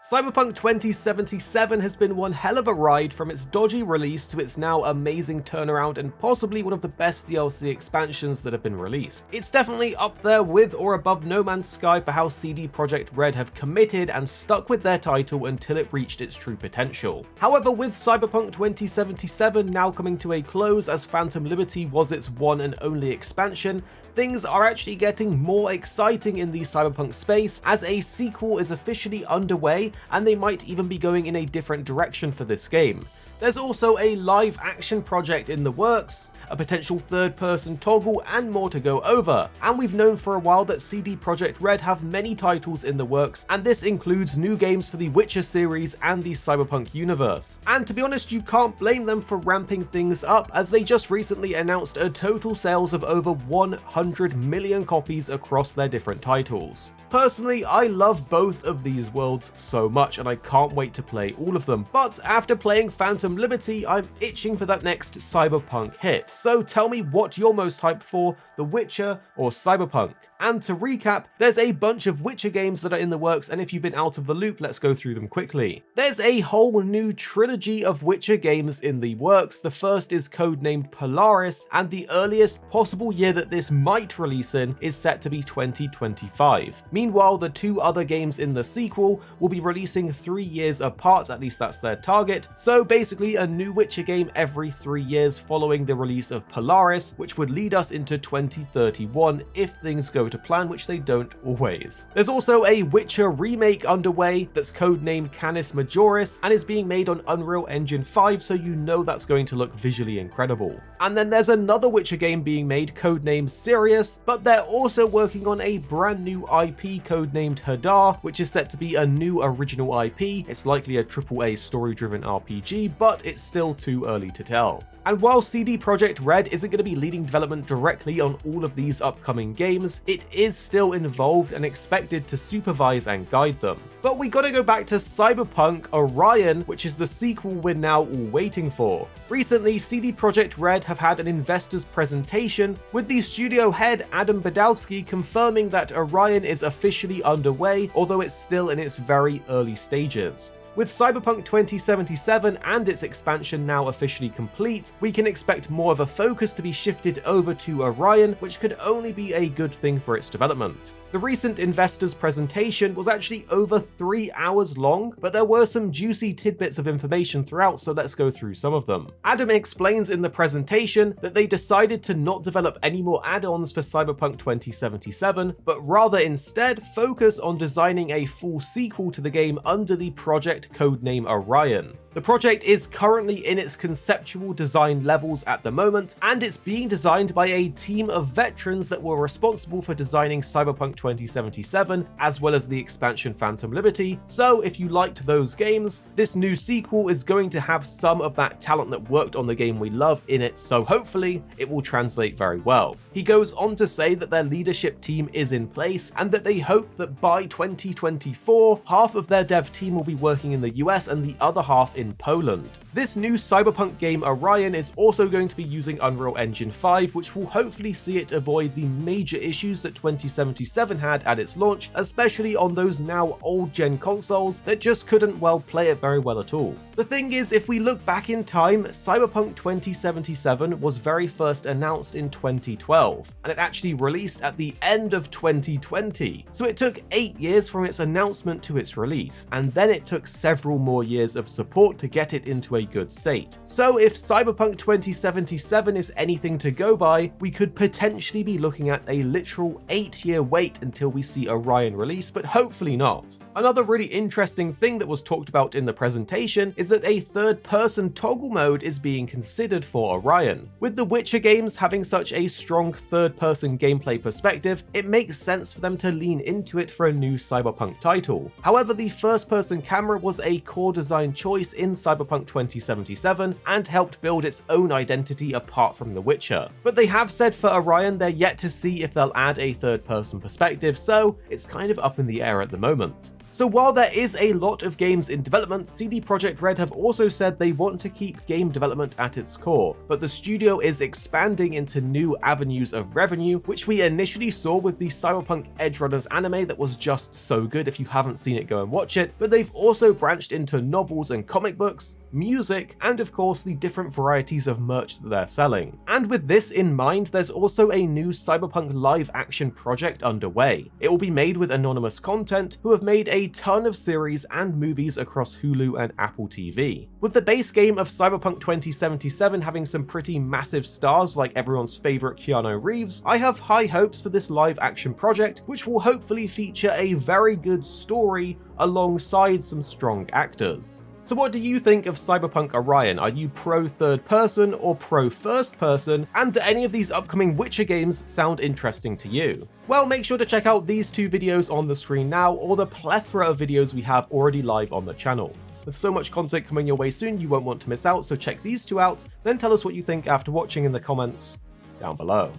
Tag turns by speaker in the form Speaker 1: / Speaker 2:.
Speaker 1: Cyberpunk 2077 has been one hell of a ride from its dodgy release to its now amazing turnaround and possibly one of the best DLC expansions that have been released. It's definitely up there with or above No Man's Sky for how CD Projekt Red have committed and stuck with their title until it reached its true potential. However, with Cyberpunk 2077 now coming to a close as Phantom Liberty was its one and only expansion, things are actually getting more exciting in the Cyberpunk space as a sequel is officially underway and they might even be going in a different direction for this game. There's also a live action project in the works, a potential third-person toggle, and more to go over. And we've known for a while that CD Projekt Red have many titles in the works, and this includes new games for the Witcher series and the Cyberpunk universe. And to be honest, you can't blame them for ramping things up, as they just recently announced a total sales of over 100 million copies across their different titles. Personally, I love both of these worlds so much, and I can't wait to play all of them. But after playing Phantom Liberty, I'm itching for that next Cyberpunk hit. So tell me what you're most hyped for, The Witcher or Cyberpunk? And to recap, there's a bunch of Witcher games that are in the works, and if you've been out of the loop, let's go through them quickly. There's a whole new trilogy of Witcher games in the works. The first is codenamed Polaris, and the earliest possible year that this might release in is set to be 2025. Meanwhile, the two other games in the sequel will be releasing 3 years apart, at least that's their target. So basically a new Witcher game every 3 years following the release of Polaris, which would lead us into 2031 if things go to plan, which they don't always. There's also a Witcher remake underway that's codenamed Canis Majoris and is being made on Unreal Engine 5, so you know that's going to look visually incredible. And then there's another Witcher game being made codenamed Sirius, but they're also working on a brand new IP codenamed Hadar, which is set to be a new original IP. It's likely a AAA story-driven RPG, but it's still too early to tell. And while CD Projekt Red isn't going to be leading development directly on all of these upcoming games, it is still involved and expected to supervise and guide them. But we gotta go back to Cyberpunk Orion, which is the sequel we're now all waiting for. Recently, CD Projekt Red have had an investors presentation with the studio head Adam Badowski confirming that Orion is officially underway, although it's still in its very early stages. With Cyberpunk 2077 and its expansion now officially complete, we can expect more of a focus to be shifted over to Orion, which could only be a good thing for its development. The recent investors presentation was actually over 3 hours long, but there were some juicy tidbits of information throughout, so let's go through some of them. Adam explains in the presentation that they decided to not develop any more add-ons for Cyberpunk 2077, but rather instead focus on designing a full sequel to the game under the project codename Orion. The project is currently in its conceptual design levels at the moment, and it's being designed by a team of veterans that were responsible for designing Cyberpunk 2077, as well as the expansion Phantom Liberty. So if you liked those games, this new sequel is going to have some of that talent that worked on the game we love in it, so hopefully it will translate very well. He goes on to say that their leadership team is in place, and that they hope that by 2024, half of their dev team will be working in the US and the other half in Poland. This new Cyberpunk game Orion is also going to be using Unreal Engine 5, which will hopefully see it avoid the major issues that 2077 had at its launch, especially on those now old-gen consoles that just couldn't play it very well at all. The thing is, if we look back in time, Cyberpunk 2077 was very first announced in 2012, and it actually released at the end of 2020. So it took 8 years from its announcement to its release, and then it took several more years of support to get it into a good state. So if Cyberpunk 2077 is anything to go by, we could potentially be looking at a literal 8-year wait until we see Orion release, but hopefully not. Another really interesting thing that was talked about in the presentation is that a third-person toggle mode is being considered for Orion. With the Witcher games having such a strong third-person gameplay perspective, it makes sense for them to lean into it for a new Cyberpunk title. However, the first-person camera was a core design choice in Cyberpunk 2077 and helped build its own identity apart from The Witcher. But they have said for Orion they're yet to see if they'll add a third-person perspective, so it's kind of up in the air at the moment. So while there is a lot of games in development, CD Projekt Red have also said they want to keep game development at its core, but the studio is expanding into new avenues of revenue, which we initially saw with the Cyberpunk Edgerunners anime that was just so good. If you haven't seen it, go and watch it. But they've also branched into novels and comic books, music, and of course the different varieties of merch that they're selling. And with this in mind, there's also a new Cyberpunk live action project underway. It will be made with Anonymous Content, who have made a ton of series and movies across Hulu and Apple TV. With the base game of Cyberpunk 2077 having some pretty massive stars like everyone's favorite Keanu Reeves, I have high hopes for this live action project, which will hopefully feature a very good story alongside some strong actors. So what do you think of Cyberpunk Orion? Are you pro third person or pro first person? And do any of these upcoming Witcher games sound interesting to you? Well, make sure to check out these two videos on the screen now, or the plethora of videos we have already live on the channel. With so much content coming your way soon, you won't want to miss out, so check these two out, then tell us what you think after watching in the comments down below.